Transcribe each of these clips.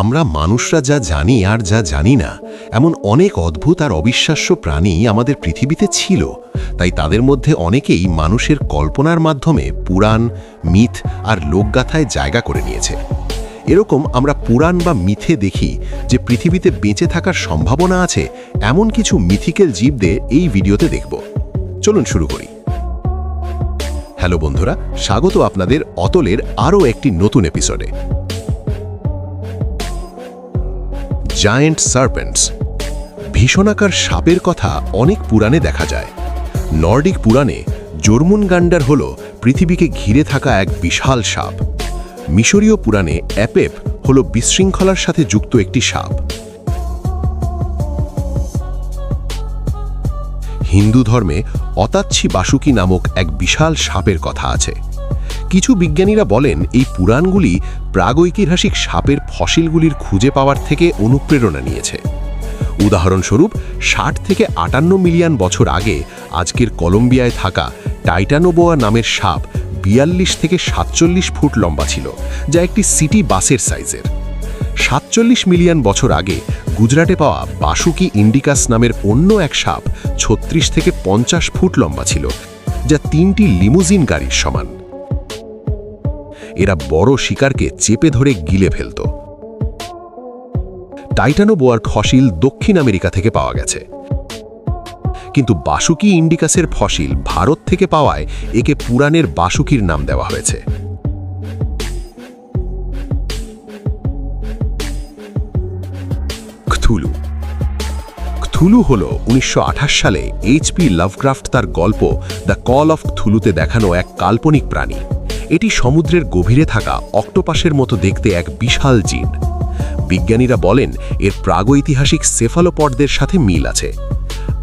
আমরা মানুষরা যা জানি আর যা জানি না এমন অনেক অদ্ভুত আর অবিশ্বাস্য প্রাণী আমাদের পৃথিবীতে ছিল, তাই তাদের মধ্যে অনেকেই মানুষের কল্পনার মাধ্যমে পুরাণ, মিথ আর লোকগাথায় জায়গা করে নিয়েছে। এরকম আমরা পুরাণ বা মিথে দেখি যে পৃথিবীতে বেঁচে থাকার সম্ভাবনা আছে এমন কিছু মিথিক্যাল জীবদের এই ভিডিওতে দেখব। চলুন শুরু করি। হ্যালো বন্ধুরা, স্বাগত আপনাদের অতলের আরও একটি নতুন এপিসোডে। জায়েন্ট সার্পেন্টস, ভীষণাকার সাপের কথা অনেক পুরাণে দেখা যায়। নর্ডিক পুরাণে জর্মুনগান্ডার হল পৃথিবীকে ঘিরে থাকা এক বিশাল সাপ। মিশরীয় পুরাণে অ্যাপেপ হল বিশৃঙ্খলার সাথে যুক্ত একটি সাপ। হিন্দু ধর্মে অতাচ্ছি বাসুকি নামক এক বিশাল সাপের কথা আছে। কিছু বিজ্ঞানীরা বলেন এই পুরাণগুলি প্রাগৈতিহাসিক সাপের ফসিলগুলির খুঁজে পাওয়ার থেকে অনুপ্রেরণা নিয়েছে। উদাহরণস্বরূপ 60 থেকে 58 মিলিয়ন বছর আগে আজকের কলম্বিয়ায় থাকা টাইটানোবোয়া নামের সাপ 42 থেকে 47 ফুট লম্বা ছিল, যা একটি সিটি বাসের সাইজের। 47 মিলিয়ন বছর আগে গুজরাটে পাওয়া বাসুকি ইন্ডিকাস নামের অন্য এক সাপ 36 থেকে 50 ফুট লম্বা ছিল, যা 3টি লিমুজিন গাড়ির সমান। এরা বড় শিকারকে চেপে ধরে গিলে ফেলত। টাইটানোবোয়ার ফসিল দক্ষিণ আমেরিকা থেকে পাওয়া গেছে, কিন্তু বাসুকি ইন্ডিকাসের ফসিল ভারত থেকে পাওয়ায় একে পুরাণের বাসুকির নাম দেওয়া হয়েছে। ক্থুলু। ক্থুলু হল 1928 সালে এইচপি লাভক্রাফট তার গল্প দ্য কল অফ ক্থুলুতে দেখানো এক কাল্পনিক প্রাণী। এটি সমুদ্রের গভীরে থাকা অক্টোপাসের মতো দেখতে এক বিশাল জিন। বিজ্ঞানীরা বলেন এর প্রাগৈতিহাসিক সেফালোপডদের সাথে মিল আছে।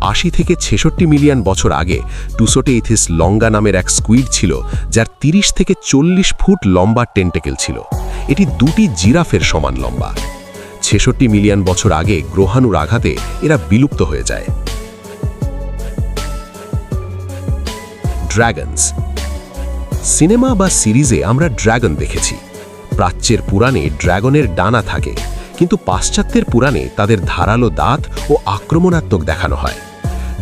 80 থেকে 66 মিলিয়ন বছর আগে টুসোটেইথিস লঙ্গা নামের এক স্কুইড ছিল, যার 30 থেকে 40 ফুট লম্বা টেন্টেকেল ছিল। এটি 2টি জিরাফের সমান লম্বা। 66 মিলিয়ন বছর আগে গ্রহাণুর আঘাতে এরা বিলুপ্ত হয়ে যায়। ড্রাগনস। সিনেমা বা সিরিজে আমরা ড্রাগন দেখেছি। প্রাচ্যের পুরাণে ড্রাগনের ডানা থাকে, কিন্তু পাশ্চাত্যের পুরাণে তাদের ধারালো দাঁত ও আক্রমণাত্মক দেখানো হয়।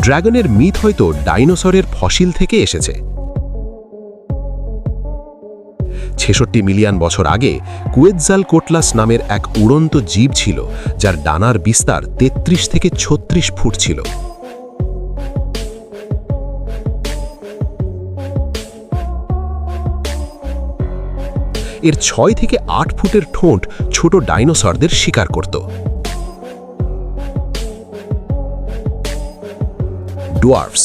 ড্রাগনের মিথ হয়তো ডাইনোসরের ফসিল থেকে এসেছে। 66 মিলিয়ন বছর আগে কুয়েৎজালকোটলাস নামের এক উড়ন্ত জীব ছিল, যার ডানার বিস্তার 33 থেকে 36 ফুট ছিল। এর 6 থেকে 8 ফুটের ঠোঁট ছোট ডাইনোসরদের শিকার করত। ডোয়ার্ফস।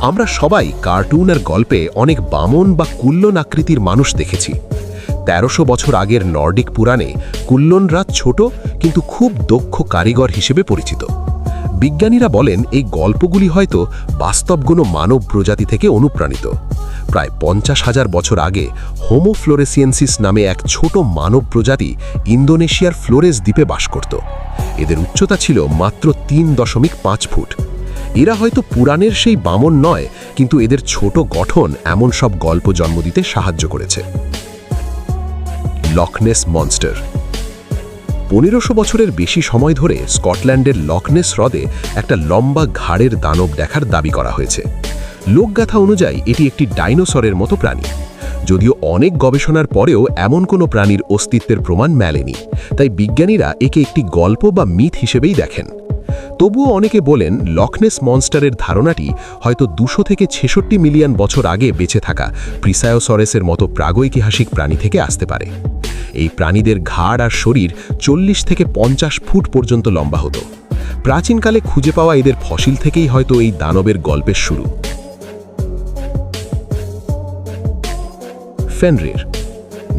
আমরা সবাই কার্টুন আর গল্পে অনেক বামন বা কুল্লন আকৃতির মানুষ দেখেছি। 1300 বছর আগের নর্ডিক পুরাণে কুল্লনরা ছোট কিন্তু খুব দক্ষ কারিগর হিসেবে পরিচিত। বিজ্ঞানীরা বলেন এই গল্পগুলি হয়তো বাস্তব কোনো মানব প্রজাতি থেকে অনুপ্রাণিত। প্রায় 50,000 বছর আগে হোমো ফ্লোরেসিয়েন্সিস নামে এক ছোট মানব প্রজাতি ইন্দোনেশিয়ার ফ্লোরেস দ্বীপে বাস করত। এদের উচ্চতা ছিল মাত্র 3.5 ফুট। এরা হয়তো পুরাণের সেই বামন নয়, কিন্তু এদের ছোট গঠন এমন সব গল্প জন্ম দিতে সাহায্য করেছে। Loch Ness monster. 1500 বছরের বেশি সময় ধরে স্কটল্যান্ডের লকনেস হ্রদে একটা লম্বা ঘাড়ের দানব দেখার দাবি করা হয়েছে। লোকগাথা অনুযায়ী এটি একটি ডাইনোসরের মতো প্রাণী। যদিও অনেক গবেষণার পরেও এমন কোনো প্রাণীর অস্তিত্বের প্রমাণ মেলেনি, তাই বিজ্ঞানীরা একে একটি গল্প বা মিথ হিসেবেই দেখেন। তবুও অনেকে বলেন লকনেস মনস্টারের ধারণাটি হয়তো 200 থেকে 66 মিলিয়ন বছর আগে বেঁচে থাকা প্রিসায়োসরেসের মতো প্রাগৈতিহাসিক প্রাণী থেকে আসতে পারে। এই প্রাণীদের ঘাড় আর শরীর 40 থেকে 50 ফুট পর্যন্ত লম্বা হতো। প্রাচীনকালে খুঁজে পাওয়া এদের ফসিল থেকেই হয়তো এই দানবের গল্পের শুরু। ফেনরির।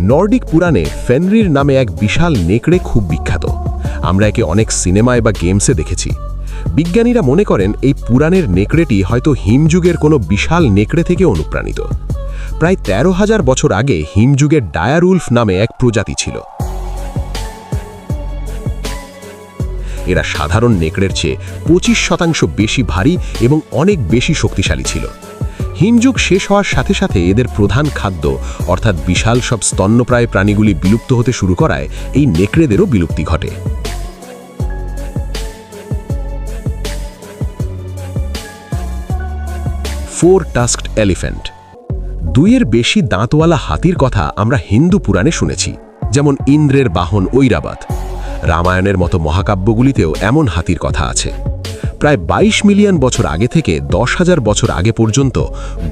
নর্ডিক পুরাণে ফেনরির নামে এক বিশাল নেকড়ে খুব বিখ্যাত। আমরা একে অনেক সিনেমায় বা গেমসে দেখেছি। বিজ্ঞানীরা মনে করেন এই পুরাণের নেকড়েটি হয়তো হিমযুগের কোনো বিশাল নেকড়ে থেকে অনুপ্রাণিত। প্রায় 13,000 বছর আগে হিমযুগের ডায়ারউলফ নামে এক প্রজাতি ছিল। এরা সাধারণ নেকড়ের চেয়ে 25% বেশি ভারী এবং অনেক বেশি শক্তিশালী ছিল। হিমযুগ শেষ হওয়ার সাথে সাথে এদের প্রধান খাদ্য অর্থাৎ বিশাল সব স্তন্যপ্রায় প্রাণীগুলি বিলুপ্ত হতে শুরু করায় এই নেকড়েদেরও বিলুপ্তি ঘটে। Four tusked elephant. দুইয়ের বেশি দাঁতওয়ালা হাতির কথা আমরা হিন্দু পুরাণে শুনেছি, যেমন ইন্দ্রের বাহন ঐরাবত। রামায়ণের মতো মহাকাব্যগুলিতেও এমন হাতির কথা আছে। প্রায় ২২ মিলিয়ন বছর আগে থেকে ১০,০০০ বছর আগে পর্যন্ত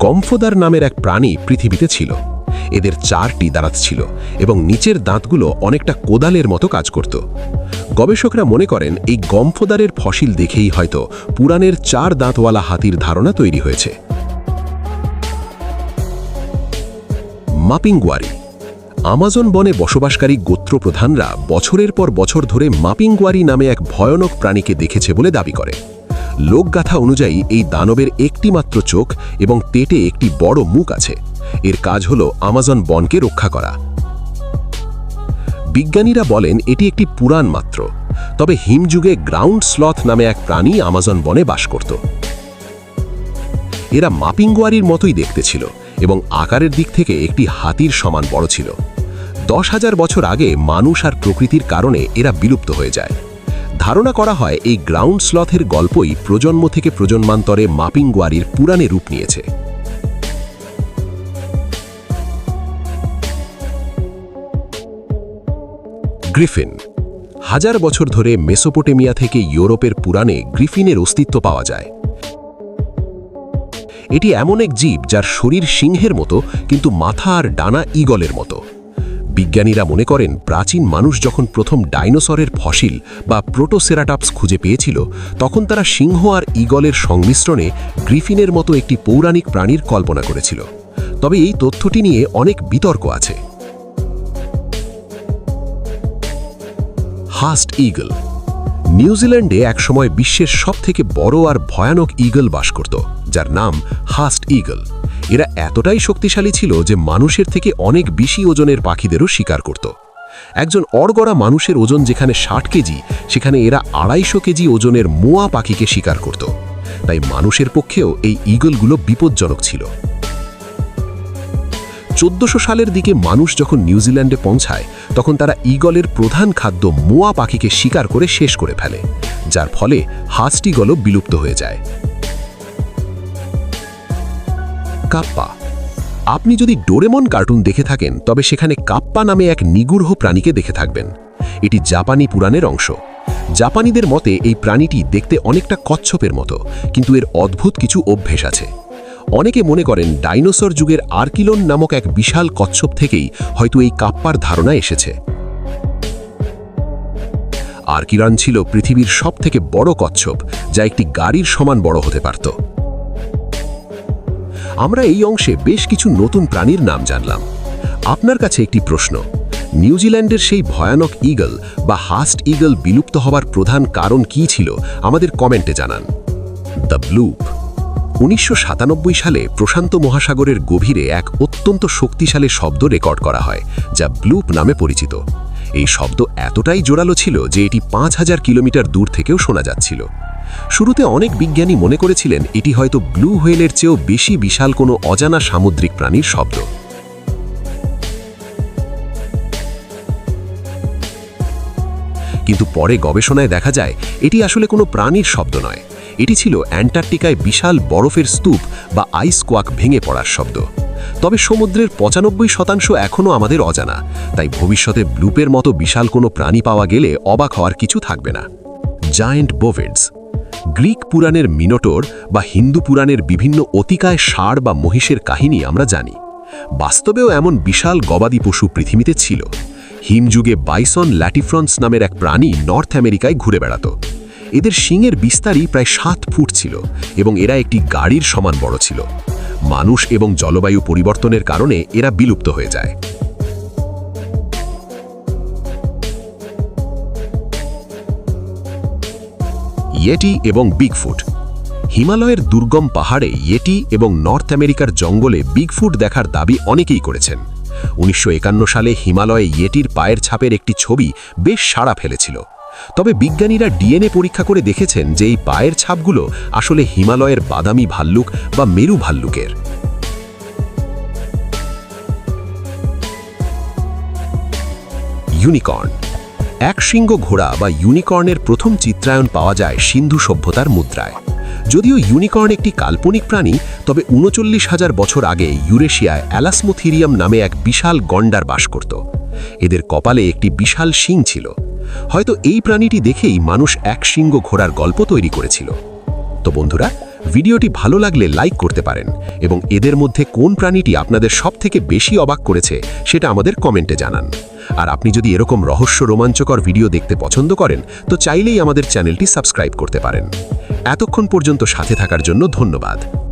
গম্ফদার নামের এক প্রাণী পৃথিবীতে ছিল। এদের ৪টি দাঁত ছিল এবং নিচের দাঁতগুলো অনেকটা কোদালের মতো কাজ করত। গবেষকরা মনে করেন এই গম্ফদারের ফসিল দেখেই হয়তো পুরাণের ৪ দাঁতওয়ালা হাতির ধারণা তৈরি হয়েছে। মাপিংগুয়ারি। আমাজন বনে বসবাসকারী গোত্রপ্রধানরা বছরের পর বছর ধরে মাপিংগুয়ারি নামে এক ভয়ানক প্রাণীকে দেখেছে বলে দাবি করে। লোকগাথা অনুযায়ী এই দানবের একটি মাত্র চোখ এবং পেটে একটি বড় মুখ আছে। এর কাজ হল আমাজন বনকে রক্ষা করা। বিজ্ঞানীরা বলেন এটি একটি পুরাণ মাত্র, তবে হিমযুগে গ্রাউন্ড স্লথ নামে এক প্রাণী আমাজন বনে বাস করত। এরা মাপিংগুয়ারির মতোই দেখতে ছিল এবং আকারের দিক থেকে একটি হাতির সমান বড় ছিল। ১০,০০০ বছর আগে মানুষ আর প্রকৃতির কারণে এরা বিলুপ্ত হয়ে যায়। ধারণা করা হয় এই গ্রাউন্ড স্লথের গল্পই প্রজন্ম থেকে প্রজন্মান্তরে মাপিংগুয়ারির পুরাণে রূপ নিয়েছে। গ্রিফিন। হাজার বছর ধরে মেসোপটেমিয়া থেকে ইউরোপের পুরাণে গ্রিফিনের অস্তিত্ব পাওয়া যায়। এটি এমন এক জীব যার শরীর সিংহের মতো কিন্তু মাথা আর ডানা ঈগলের মতো। বিজ্ঞানীরা মনে করেন প্রাচীন মানুষ যখন প্রথম ডাইনোসরের ফসিল বা প্রোটোসেরাটপস খুঁজে পেয়েছিল, তখন তারা সিংহ আর ঈগলের সংমিশ্রণে গ্রিফিনের মতো একটি পৌরাণিক প্রাণীর কল্পনা করেছিল। তবে এই তথ্যটি নিয়ে অনেক বিতর্ক আছে। হাস্ট ঈগল। নিউজিল্যান্ডে একসময় বিশ্বের সবথেকে বড় আর ভয়ানক ঈগল বাস করত, যার নাম হাস্ট ঈগল। এরা এতটাই শক্তিশালী ছিল যে মানুষের থেকে অনেক বেশি ওজনের পাখিদেরও শিকার করত। একজন অড়গড়া মানুষের ওজন যেখানে ৬০ কেজি, সেখানে এরা ২৫০ কেজি ওজনের মোয়া পাখিকে শিকার করত। তাই মানুষের পক্ষেও এই ঈগলগুলো বিপজ্জনক ছিল। ১৪০০ সালের দিকে মানুষ যখন নিউজিল্যান্ডে পৌঁছায়, তখন তারা ঈগলের প্রধান খাদ্য মোয়া পাখিকে শিকার করে শেষ করে ফেলে, যার ফলে হাস্ট ঈগলও বিলুপ্ত হয়ে যায়। কাপ্পা। আপনি যদি ডোরেমন কার্টুন দেখে থাকেন, তবে সেখানে কাপ্পা নামে এক নিগূঢ় প্রাণীকে দেখে থাকবেন। এটি জাপানি পুরাণের অংশ। জাপানিদের মতে এই প্রাণীটি দেখতে অনেকটা কচ্ছপের মতো, কিন্তু এর অদ্ভুত কিছু অভ্যেস আছে। অনেকে মনে করেন ডাইনোসর যুগের আর্কিলন নামক এক বিশাল কচ্ছপ থেকেই হয়তো এই কাপ্পার ধারণা এসেছে। আর্কিলন ছিল পৃথিবীর সবথেকে বড় কচ্ছপ, যা একটি গাড়ির সমান বড় হতে পারত। আমরা এই অংশে বেশ কিছু নতুন প্রাণীর নাম জানলাম। আপনার কাছে একটি প্রশ্ন, নিউজিল্যান্ডের সেই ভয়ানক ঈগল বা হাস্ট ঈগল বিলুপ্ত হবার প্রধান কারণ কী ছিল আমাদের কমেন্টে জানান। দ্য ব্লুপ। ১৯৯৭ সালে প্রশান্ত মহাসাগরের গভীরে এক অত্যন্ত শক্তিশালী শব্দ রেকর্ড করা হয়, যা ব্লুপ নামে পরিচিত। এই শব্দ এতটাই জোরালো ছিল যে এটি ৫,০০০ কিলোমিটার দূর থেকেও শোনা যাচ্ছিল। শুরুতে অনেক বিজ্ঞানী মনে করেছিলেন এটি হয়তো ব্লু হোয়েলের চেয়েও বেশি বিশাল কোনো অজানা সামুদ্রিক প্রাণীর শব্দ। কিন্তু পরে গবেষণায় দেখা যায় এটি আসলে কোনো প্রাণীর শব্দ নয়। এটি ছিল অ্যান্টার্কটিকায় বিশাল বরফের স্তূপ বা আইস কোয়াক ভেঙে পড়ার শব্দ। তবে সমুদ্রের ৯৫% এখনও আমাদের অজানা, তাই ভবিষ্যতে ব্লুপের মতো বিশাল কোনো প্রাণী পাওয়া গেলে অবাক হওয়ার কিছু থাকবে না। জায়েন্ট বোভিডস। গ্রিক পুরাণের মিনোটোর বা হিন্দু পুরাণের বিভিন্ন অতিকায় ষাঁড় বা মহিষের কাহিনী আমরা জানি। বাস্তবেও এমন বিশাল গবাদি পশু পৃথিবীতে ছিল। হিমযুগে বাইসন ল্যাটিফ্রন্স নামের এক প্রাণী নর্থ আমেরিকায় ঘুরে বেড়াত। এদের শিংয়ের বিস্তারই প্রায় ৭ ফুট ছিল এবং এরা একটি গাড়ির সমান বড় ছিল। মানুষ এবং জলবায়ু পরিবর্তনের কারণে এরা বিলুপ্ত হয়ে যায়। ইয়েটি এবং বিগফুট। হিমালয়ের দুর্গম পাহাড়ে ইয়েটি এবং নর্থ আমেরিকার জঙ্গলে বিগফুট দেখার দাবি অনেকেই করেছেন। ১৯৫১ সালে হিমালয়ে ইয়েটির পায়ের ছাপের একটি ছবি বেশ সাড়া ফেলেছিল। তবে বিজ্ঞানীরা ডিএনএ পরীক্ষা করে দেখেছেন যে এই পায়ের ছাপগুলো আসলে হিমালয়ের বাদামি ভাল্লুক বা মেরু ভাল্লুকের। ইউনিকর্ন। এক শৃঙ্গ ঘোড়া বা ইউনিকর্নের প্রথম চিত্রায়ন পাওয়া যায় সিন্ধু সভ্যতার মুদ্রায়। যদিও ইউনিকর্ন একটি কাল্পনিক প্রাণী, তবে ৩৯,০০০ বছর আগে ইউরেশিয়ায় অ্যালাসমোথিরিয়াম নামে এক বিশাল গন্ডার বাস করত। এদের কপালে একটি বিশাল শিং ছিল। হয়তো এই প্রাণীটি দেখেই মানুষ এক শৃঙ্গ ঘোড়ার গল্প তৈরি করেছিল। তো বন্ধুরা, ভিডিওটি ভালো লাগলে লাইক করতে পারেন এবং এদের মধ্যে কোন প্রাণীটি আপনাদের সবথেকে বেশি অবাক করেছে সেটা আমাদের কমেন্টে জানান। আর আপনি যদি এরকম রহস্য রোমাঞ্চকর ভিডিও দেখতে পছন্দ করেন তো চাইলেই আমাদের চ্যানেলটি সাবস্ক্রাইব করতে পারেন। এতক্ষণ পর্যন্ত সাথে থাকার জন্য ধন্যবাদ।